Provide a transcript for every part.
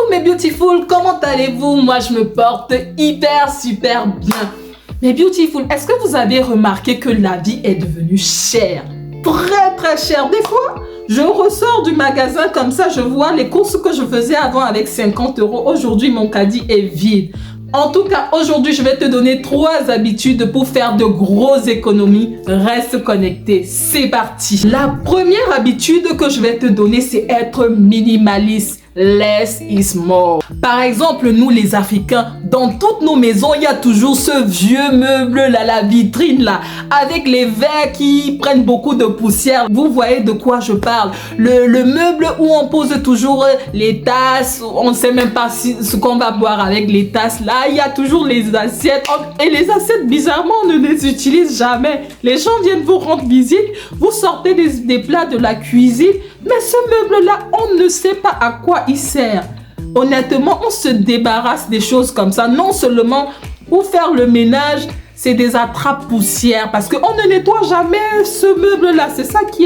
mes beautiful, comment allez-vous? Moi je me porte hyper super bien. Mes beautiful, est-ce que vous avez remarqué que la vie est devenue chère? Très très chère. Des fois, je ressors du magasin comme ça, je vois les courses que je faisais avant avec 50 €. Aujourd'hui, mon caddie est vide. En tout cas, aujourd'hui, je vais te donner 3 habitudes pour faire de grosses économies. Reste connecté. C'est parti. La première habitude que je vais te donner, c'est être minimaliste. Less is more. Par exemple, nous les Africains, dans toutes nos maisons, il y a toujours ce vieux meuble là, la vitrine là, avec les verres qui prennent beaucoup de poussière. Vous voyez de quoi je parle? Le meuble où on pose toujours les tasses, on ne sait même pas ce qu'on va boire avec les tasses. Là, il y a toujours les assiettes. Et les assiettes, bizarrement, on ne les utilise jamais. Les gens viennent vous rendre visite, vous sortez des plats de la cuisine, mais ce meuble-là, on ne sait pas à quoi il sert. Honnêtement, on se débarrasse des choses comme ça. Non seulement pour faire le ménage, c'est des attrape-poussières parce qu'on ne nettoie jamais ce meuble-là. C'est ça qui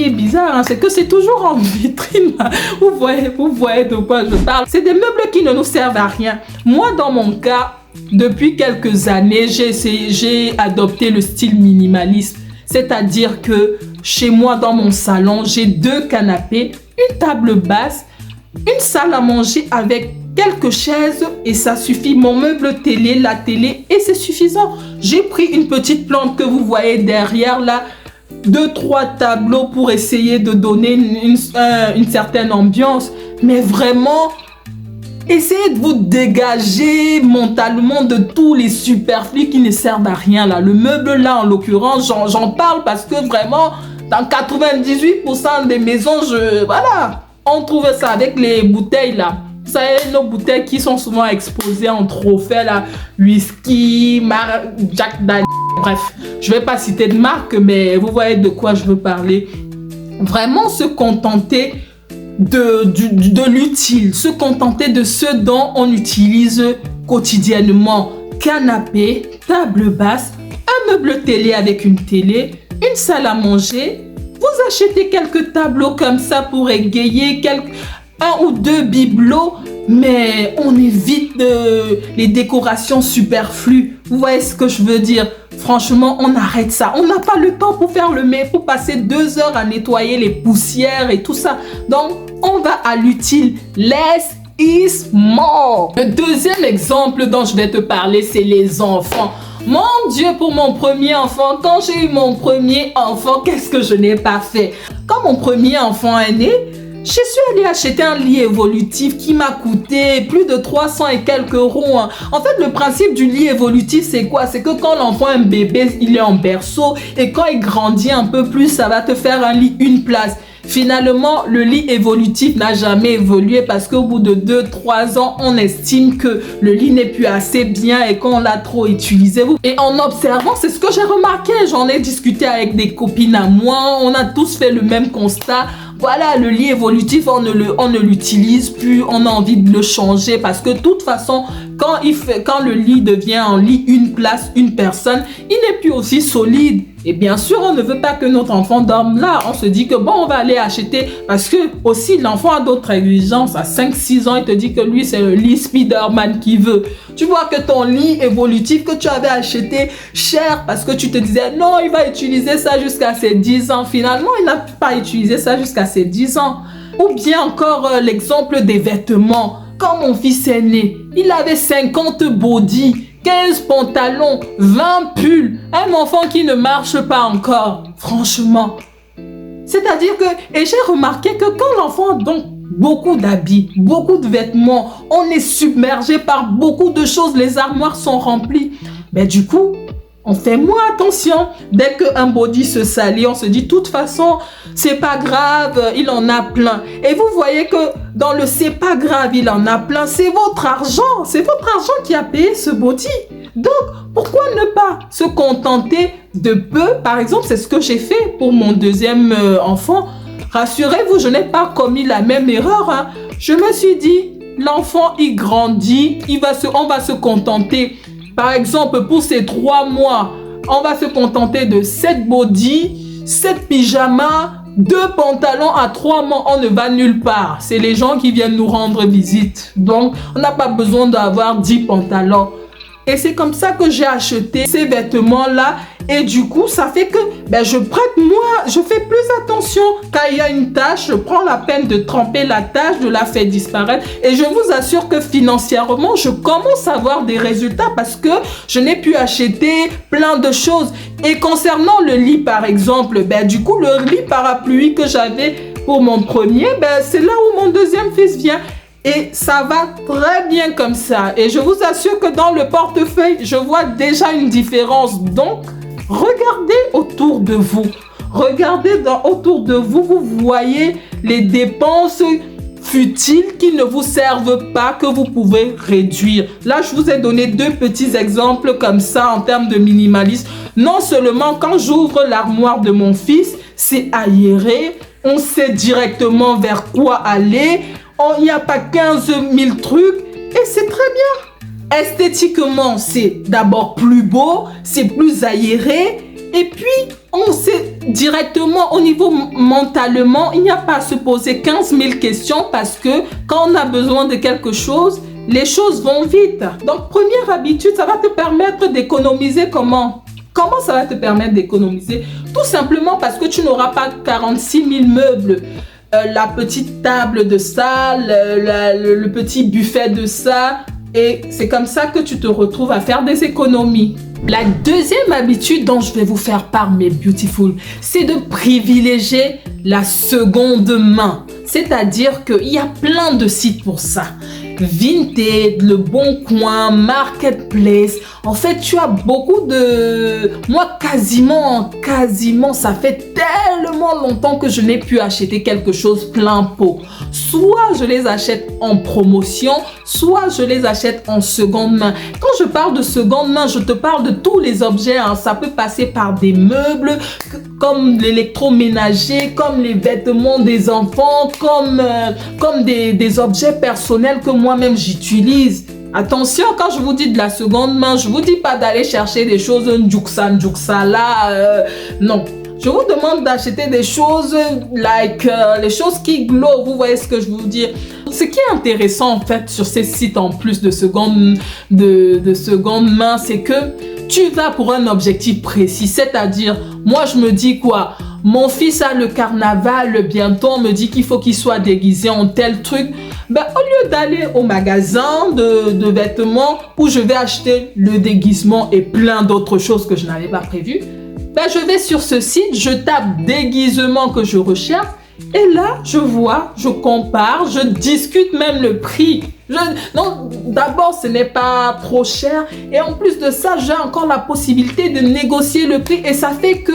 est bizarre, hein. C'est que c'est toujours en vitrine. Vous voyez de quoi je parle. C'est des meubles qui ne nous servent à rien. Moi, dans mon cas, depuis quelques années, j'ai adopté le style minimaliste. C'est-à-dire que chez moi, dans mon salon, j'ai 2 canapés, une table basse, une salle à manger avec quelques chaises et ça suffit. Mon meuble télé, la télé, et c'est suffisant. J'ai pris une petite plante que vous voyez derrière là, 2-3 tableaux pour essayer de donner une certaine ambiance. Mais vraiment, essayez de vous dégager mentalement de tous les superflus qui ne servent à rien là. Le meuble là, en l'occurrence, j'en parle parce que vraiment, dans 98% des maisons, voilà, on trouve ça avec les bouteilles là. Vous savez, nos bouteilles qui sont souvent exposées en trophée là, whisky, Jack Daniel, bref, je vais pas citer de marque, mais vous voyez de quoi je veux parler. Vraiment se contenter de l'utile, se contenter de ce dont on utilise quotidiennement. Canapé, table basse, un meuble télé avec une télé, une salle à manger. Vous achetez quelques tableaux comme ça pour égayer, 1 ou 2 bibelots, mais on évite les décorations superflues. Vous voyez ce que je veux dire? Franchement, on arrête ça. On n'a pas le temps pour faire pour passer 2 heures à nettoyer les poussières et tout ça. Donc, on va à l'utile. Less is more. Le deuxième exemple dont je vais te parler, c'est les enfants. Mon Dieu, pour mon premier enfant, quand j'ai eu mon premier enfant, qu'est-ce que je n'ai pas fait? Quand mon premier enfant est né, je suis allée acheter un lit évolutif qui m'a coûté plus de 300 et quelques euros. Hein. En fait, le principe du lit évolutif, c'est quoi? C'est que quand l'enfant est un bébé, il est en berceau et quand il grandit un peu plus, ça va te faire un lit une place. Finalement, le lit évolutif n'a jamais évolué parce qu'au bout de 2-3 ans, on estime que le lit n'est plus assez bien et qu'on l'a trop utilisé. Et en observant, c'est ce que j'ai remarqué. J'en ai discuté avec des copines à moi. On a tous fait le même constat. Voilà, le lit évolutif, on ne l'utilise plus, on a envie de le changer parce que de toute façon, quand le lit devient un lit une place, une personne, il n'est plus aussi solide. Et bien sûr, on ne veut pas que notre enfant dorme là. On se dit que bon, on va aller acheter parce que aussi l'enfant a d'autres exigences. À 5-6 ans, il te dit que lui, c'est le lit Spider-Man qu'il veut. Tu vois que ton lit évolutif que tu avais acheté cher parce que tu te disais non, il va utiliser ça jusqu'à ses 10 ans. Finalement, il n'a pas utilisé ça jusqu'à ses 10 ans. Ou bien encore l'exemple des vêtements. Quand mon fils est né, il avait 50 bodys, 15 pantalons, 20 pulls. Un enfant qui ne marche pas encore. Franchement. C'est-à-dire que, et j'ai remarqué que quand l'enfant a donc beaucoup d'habits, beaucoup de vêtements, on est submergé par beaucoup de choses, les armoires sont remplies. Mais du coup, on fait moins attention. Dès qu'un body se salit, on se dit, de toute façon, c'est pas grave, il en a plein. Et vous voyez que dans le c'est pas grave, il en a plein, c'est votre argent. C'est votre argent qui a payé ce body. Donc, pourquoi ne pas se contenter de peu? Par exemple, c'est ce que j'ai fait pour mon deuxième enfant. Rassurez-vous, je n'ai pas commis la même erreur. Hein. Je me suis dit, l'enfant, il grandit, on va se contenter. Par exemple, pour ces 3 mois, on va se contenter de 7 bodys, 7 pyjamas, 2 pantalons à 3 mois, on ne va nulle part. C'est les gens qui viennent nous rendre visite. Donc, on n'a pas besoin d'avoir 10 pantalons. Et c'est comme ça que j'ai acheté ces vêtements-là. Et du coup, ça fait que je fais plus attention. Quand il y a une tache, je prends la peine de tremper la tache, de la faire disparaître. Et je vous assure que financièrement, je commence à avoir des résultats parce que je n'ai pu acheter plein de choses. Et concernant le lit, par exemple, du coup, le lit parapluie que j'avais pour mon premier, c'est là où mon deuxième fils vient. Et ça va très bien comme ça. Et je vous assure que dans le portefeuille, je vois déjà une différence. Donc, regardez autour de vous. Regardez autour de vous. Vous voyez les dépenses futiles qui ne vous servent pas, que vous pouvez réduire. Là, je vous ai donné 2 petits exemples comme ça en termes de minimalisme. Non seulement quand j'ouvre l'armoire de mon fils, c'est aéré. On sait directement vers quoi aller. Il n'y a pas 15 000 trucs et c'est très bien. Esthétiquement, c'est d'abord plus beau, c'est plus aéré et puis on sait directement au niveau mentalement, il n'y a pas à se poser 15 000 questions parce que quand on a besoin de quelque chose, les choses vont vite. Donc, première habitude, ça va te permettre d'économiser comment? Comment ça va te permettre d'économiser? Tout simplement parce que tu n'auras pas 46 000 meubles. La petite table de ça, le petit buffet de ça. Et c'est comme ça que tu te retrouves à faire des économies. La deuxième habitude dont je vais vous faire part, mes beautiful, c'est de privilégier la seconde main. C'est-à-dire qu'il y a plein de sites pour ça. Vinted, Le Bon Coin, Marketplace. En fait, tu as beaucoup de... Moi, quasiment, ça fait tellement longtemps que je n'ai pu acheter quelque chose plein pot. Soit je les achète en promotion, soit je les achète en seconde main. Quand je parle de seconde main, je te parle de tous les objets. Ça peut passer par des meubles, comme l'électroménager, comme les vêtements des enfants, comme des objets personnels que moi-même j'utilise. Attention, quand je vous dis de la seconde main, je vous dis pas d'aller chercher des choses ndjouksa là, non. Je vous demande d'acheter des choses les choses qui glow, vous voyez ce que je veux dire. Ce qui est intéressant en fait sur ces sites en plus de seconde main, c'est que tu vas pour un objectif précis, c'est-à-dire, moi je me dis quoi? Mon fils a le carnaval bientôt, on me dit qu'il faut qu'il soit déguisé en tel truc. Au lieu d'aller au magasin de vêtements où je vais acheter le déguisement et plein d'autres choses que je n'avais pas prévues, je vais sur ce site, je tape déguisement que je recherche et là, je vois, je compare, je discute même le prix. Non, d'abord, ce n'est pas trop cher et en plus de ça, j'ai encore la possibilité de négocier le prix et ça fait que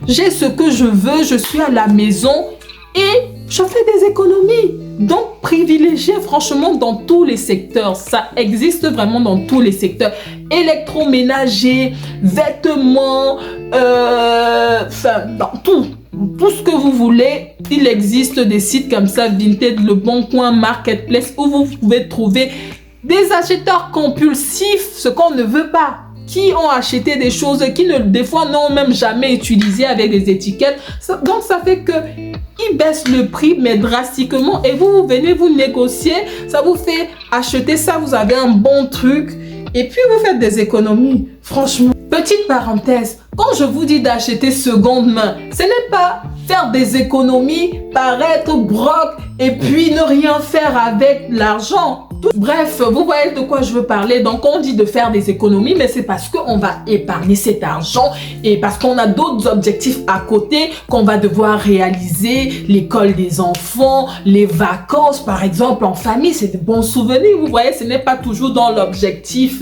j'ai ce que je veux, je suis à la maison et je fais des économies. Donc, privilégier franchement dans tous les secteurs. Ça existe vraiment dans tous les secteurs. Électroménager, vêtements, dans tout. Tout ce que vous voulez, il existe des sites comme ça, Vinted, Le Bon Coin, Marketplace, où vous pouvez trouver des acheteurs compulsifs, ce qu'on ne veut pas, qui ont acheté des choses qui, des fois, n'ont même jamais utilisé avec des étiquettes. Donc, ça fait que ils baissent le prix, mais drastiquement. Et vous venez vous négocier, ça vous fait acheter ça, vous avez un bon truc. Et puis, vous faites des économies. Franchement, petite parenthèse, quand je vous dis d'acheter seconde main, ce n'est pas faire des économies, paraître broke et puis ne rien faire avec l'argent. Bref, vous voyez de quoi je veux parler. Donc, on dit de faire des économies, mais c'est parce qu'on va épargner cet argent et parce qu'on a d'autres objectifs à côté qu'on va devoir réaliser. L'école des enfants, les vacances, par exemple, en famille, c'est de bons souvenirs. Vous voyez, ce n'est pas toujours dans l'objectif.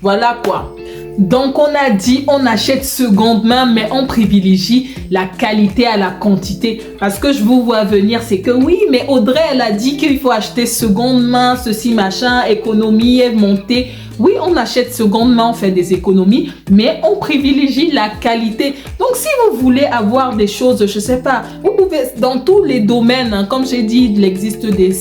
Voilà quoi. Donc, on a dit, on achète seconde main, mais on privilégie la qualité à la quantité. Parce que je vous vois venir, c'est que oui, mais Audrey, elle a dit qu'il faut acheter seconde main, ceci, machin, économie, monter. Oui, on achète seconde main, on fait des économies, mais on privilégie la qualité. Donc, si vous voulez avoir des choses, je sais pas, vous pouvez, dans tous les domaines, hein, comme j'ai dit, il existe des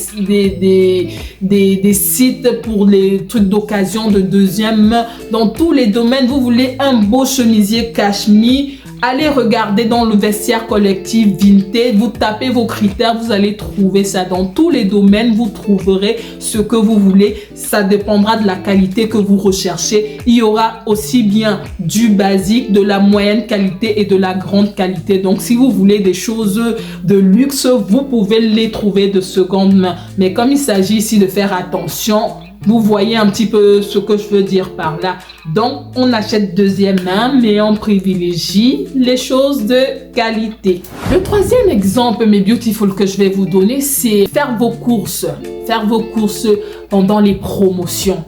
sites pour les trucs d'occasion de deuxième main. Dans tous les domaines, vous voulez un beau chemisier cachemire Allez regarder dans le vestiaire collectif Vinted, vous tapez vos critères, vous allez trouver ça dans tous les domaines, vous trouverez ce que vous voulez. Ça dépendra de la qualité que vous recherchez. Il y aura aussi bien du basique, de la moyenne qualité et de la grande qualité. Donc si vous voulez des choses de luxe, vous pouvez les trouver de seconde main. Mais comme il s'agit ici de faire attention, vous voyez un petit peu ce que je veux dire par là. Donc, on achète deuxième main, mais on privilégie les choses de qualité. Le troisième exemple, mes beautiful, que je vais vous donner, c'est faire vos courses. Faire vos courses pendant les promotions.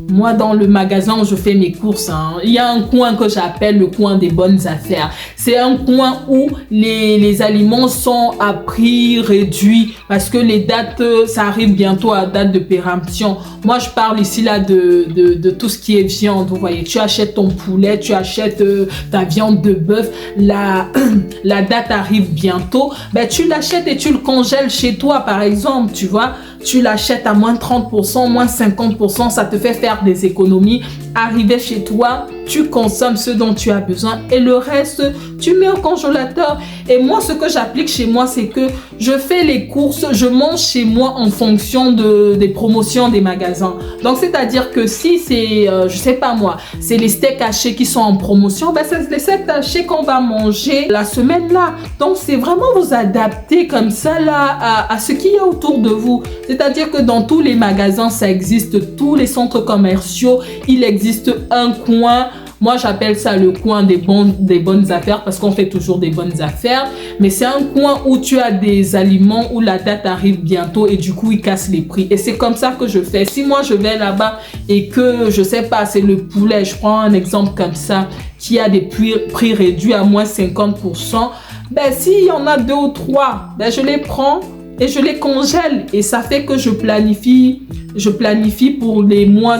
Moi, dans le magasin où je fais mes courses, il y a un coin que j'appelle le coin des bonnes affaires. C'est un coin où les aliments sont à prix réduit parce que les dates, ça arrive bientôt à date de péremption. Moi, je parle ici là de tout ce qui est viande. Vous voyez, tu achètes ton poulet, tu achètes ta viande de bœuf, la date arrive bientôt. Ben, tu l'achètes et tu le congèles chez toi, par exemple, tu vois. Tu l'achètes à moins 30%, moins 50%, ça te fait faire des économies. Arrivé chez toi, tu consommes ce dont tu as besoin et le reste, tu mets au congélateur. Et moi, ce que j'applique chez moi, c'est que je fais les courses, je mange chez moi en fonction des promotions des magasins. Donc, c'est-à-dire que si c'est, je sais pas moi, c'est les steaks hachés qui sont en promotion, ben c'est les steaks hachés qu'on va manger la semaine là. Donc, c'est vraiment vous adapter comme ça là à ce qu'il y a autour de vous. C'est-à-dire que dans tous les magasins, ça existe, tous les centres commerciaux, il existe un coin. Moi, j'appelle ça le coin des bonnes affaires parce qu'on fait toujours des bonnes affaires. Mais c'est un coin où tu as des aliments où la date arrive bientôt et du coup, ils cassent les prix. Et c'est comme ça que je fais. Si moi, je vais là-bas et que, je sais pas, c'est le poulet, je prends un exemple comme ça, qui a des prix réduits à moins 50%, ben, s'il y en a 2 ou 3, ben, je les prends et je les congèle. Et ça fait que je planifie pour les mois,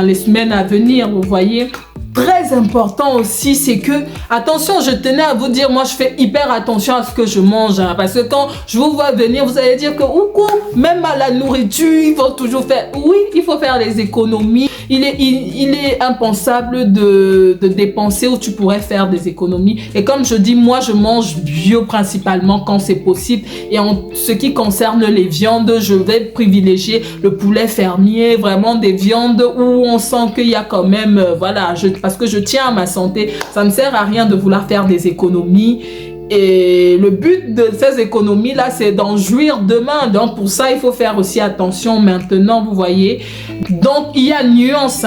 les semaines à venir, vous voyez. Très important aussi, c'est que, attention, je tenais à vous dire, moi je fais hyper attention à ce que je mange, parce que quand je vous vois venir, vous allez dire que, ou quoi, même à la nourriture, il faut toujours faire, oui, il faut faire des économies. Il est impensable de dépenser où tu pourrais faire des économies. Et comme je dis, moi je mange bio principalement quand c'est possible. Et en ce qui concerne les viandes, je vais privilégier le poulet fermier, vraiment des viandes où on sent qu'il y a quand même, voilà, parce que je tiens à ma santé. Ça ne sert à rien de vouloir faire des économies. Et le but de ces économies-là, c'est d'en jouir demain. Donc, pour ça, il faut faire aussi attention maintenant, vous voyez. Donc, il y a nuance.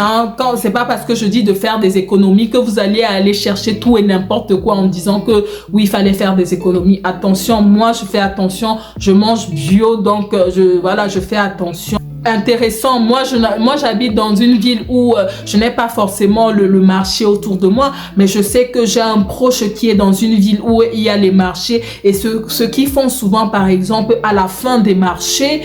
C'est pas parce que je dis de faire des économies que vous allez aller chercher tout et n'importe quoi en disant que, oui, il fallait faire des économies. Attention, moi, je fais attention. Je mange bio, donc, je fais attention. Intéressant. Moi, j'habite dans une ville où je n'ai pas forcément le marché autour de moi, mais je sais que j'ai un proche qui est dans une ville où il y a les marchés et ce qu'ils font souvent, par exemple, à la fin des marchés,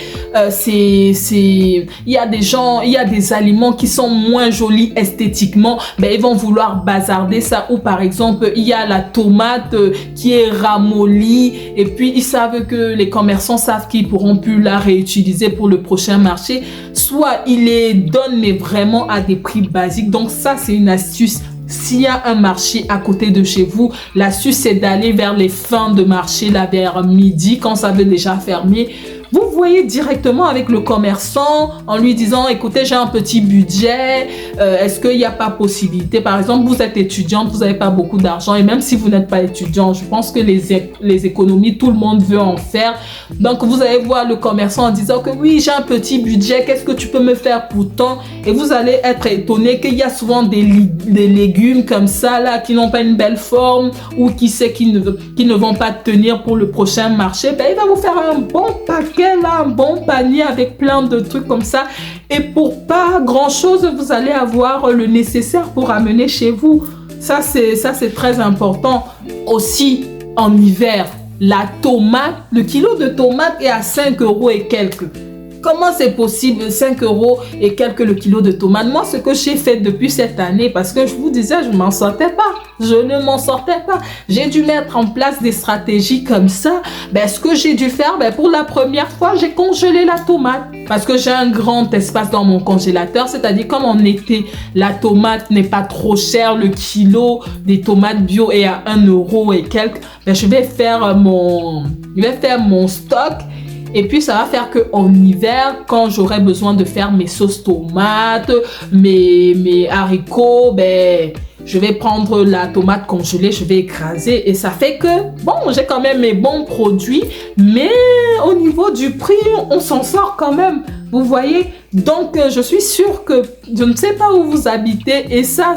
il y a des aliments qui sont moins jolis esthétiquement, mais ils vont vouloir bazarder ça, ou par exemple, il y a la tomate qui est ramollie et puis ils savent que les commerçants savent qu'ils pourront plus la réutiliser pour le prochain marché. Soit ils les donnent mais vraiment à des prix basiques. Donc ça, c'est une astuce. S'il y a un marché à côté de chez vous, l'astuce c'est d'aller vers les fins de marché, là vers midi, quand ça veut déjà fermer. Vous voyez directement avec le commerçant en lui disant, écoutez, j'ai un petit budget, est-ce qu'il n'y a pas possibilité? Par exemple, vous êtes étudiante, vous n'avez pas beaucoup d'argent et même si vous n'êtes pas étudiant, je pense que les économies, tout le monde veut en faire. Donc, vous allez voir le commerçant en disant que oui, j'ai un petit budget, qu'est-ce que tu peux me faire pour tant? Et vous allez être étonné qu'il y a souvent des légumes comme ça, là, qui n'ont pas une belle forme ou qui ne vont pas tenir pour le prochain marché. Ben, il va vous faire un bon paquet, là, un bon panier avec plein de trucs comme ça et pour pas grand chose vous allez avoir le nécessaire pour amener chez vous. Ça c'est très important. Aussi en hiver, la tomate, le kilo de tomate est à 5 € et quelques. Comment c'est possible 5 euros et quelques le kilo de tomates? Moi, ce que j'ai fait depuis cette année, parce que je vous disais, je m'en sortais pas. Je ne m'en sortais pas. J'ai dû mettre en place des stratégies comme ça. Ben, ce que j'ai dû faire, ben, pour la première fois, j'ai congelé la tomate. Parce que j'ai un grand espace dans mon congélateur. C'est-à-dire, comme en été, la tomate n'est pas trop chère. Le kilo des tomates bio est à 1 euro et quelques. Ben, je vais faire mon stock. Et puis, ça va faire qu'en hiver, quand j'aurai besoin de faire mes sauces tomates, mes haricots, ben, je vais prendre la tomate congelée, je vais écraser. Et ça fait que, bon, j'ai quand même mes bons produits. Mais au niveau du prix, on s'en sort quand même. Vous voyez? Donc, je suis sûre que je ne sais pas où vous habitez. Et ça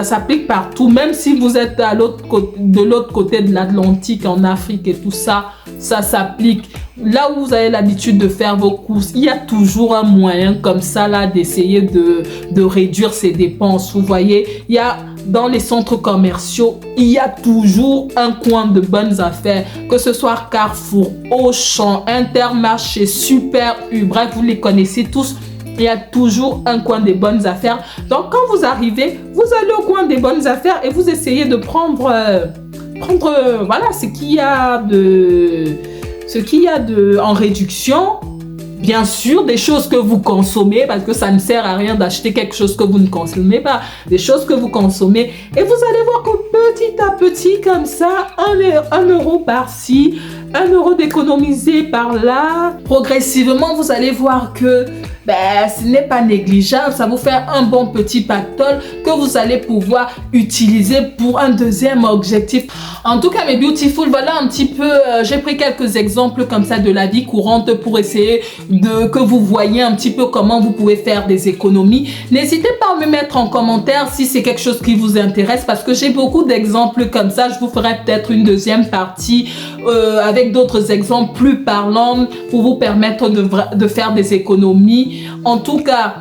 s'applique partout. Même si vous êtes de l'autre côté de l'Atlantique, en Afrique et tout ça, ça s'applique. Là où vous avez l'habitude de faire vos courses, il y a toujours un moyen comme ça là d'essayer de réduire ses dépenses. Vous voyez, il y a dans les centres commerciaux, il y a toujours un coin de bonnes affaires, que ce soit Carrefour, Auchan, Intermarché, Super U, bref, vous les connaissez tous. Il y a toujours un coin des bonnes affaires. Donc, quand vous arrivez, vous allez au coin des bonnes affaires et vous essayez de prendre voilà, ce qu'il y a en réduction. Bien sûr, des choses que vous consommez, parce que ça ne sert à rien d'acheter quelque chose que vous ne consommez pas. Des choses que vous consommez. Et vous allez voir que petit à petit, comme ça, 1 euro par-ci, 1 euro d'économiser par-là. Progressivement, vous allez voir que ce n'est pas négligeable. Ça vous fait un bon petit pactole que vous allez pouvoir utiliser pour un deuxième objectif. En tout cas, mes beautiful, voilà un petit peu, j'ai pris quelques exemples comme ça de la vie courante pour essayer que vous voyez un petit peu comment vous pouvez faire des économies. N'hésitez pas à me mettre en commentaire si c'est quelque chose qui vous intéresse, parce que j'ai beaucoup d'exemples comme ça. Je vous ferai peut-être une deuxième partie avec d'autres exemples plus parlants pour vous permettre de faire des économies. En tout cas,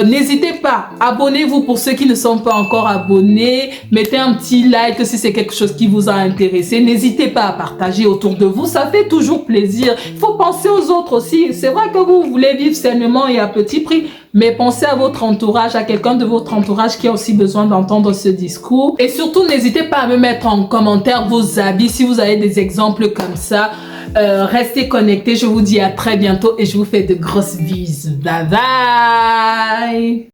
n'hésitez pas, abonnez-vous pour ceux qui ne sont pas encore abonnés, mettez un petit like si c'est quelque chose qui vous a intéressé, n'hésitez pas à partager autour de vous, ça fait toujours plaisir. Il faut penser aux autres aussi. C'est vrai que vous voulez vivre sainement et à petit prix, mais pensez à votre entourage, à quelqu'un de votre entourage qui a aussi besoin d'entendre ce discours. Et surtout, n'hésitez pas à me mettre en commentaire vos avis si vous avez des exemples comme ça. Restez connectés, je vous dis à très bientôt et je vous fais de grosses bises. Bye bye.